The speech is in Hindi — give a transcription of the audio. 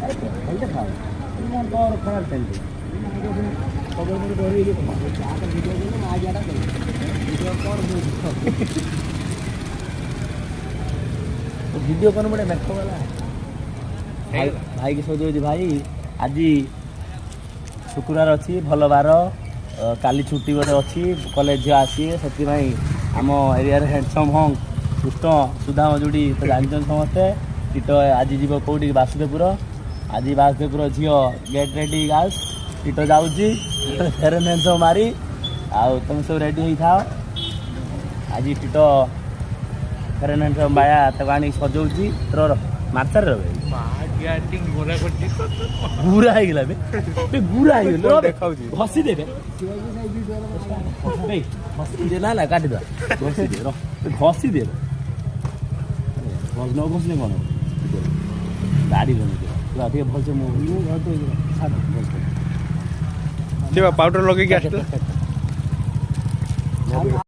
ଖାଇଲେ ଖାଅ ତୋର ଖରାପ ଚାଲିଛି वीडियो कौन बड़े मेक वाला भाई भाई की सोच भाई आज शुक्रवार अच्छी भल बार काली छुट्टी गोटे अच्छी कॉलेज झील आसिए से आम एरिया हैंडसम हंग कृष्ण सुधाम जोड़ी तो जानते समस्ते टीटो आज जीव कौटी वासुदेवपुर आज वासुदेवपुर झील गेट रेडी गर्ल्स टीटो जाऊँगी फेर हैंडसम मारी आउ तुम सब रेडी हो था आज टीटो फेर हैंडसम माया तक आनी सजाऊँगी तोर मार्चार रहे गुरा बे गुरा घसी दे घसी दे ना काटी दे घसी दे घसी दे न घसले कौन गाड़ी बन भलसे पाउडर लगे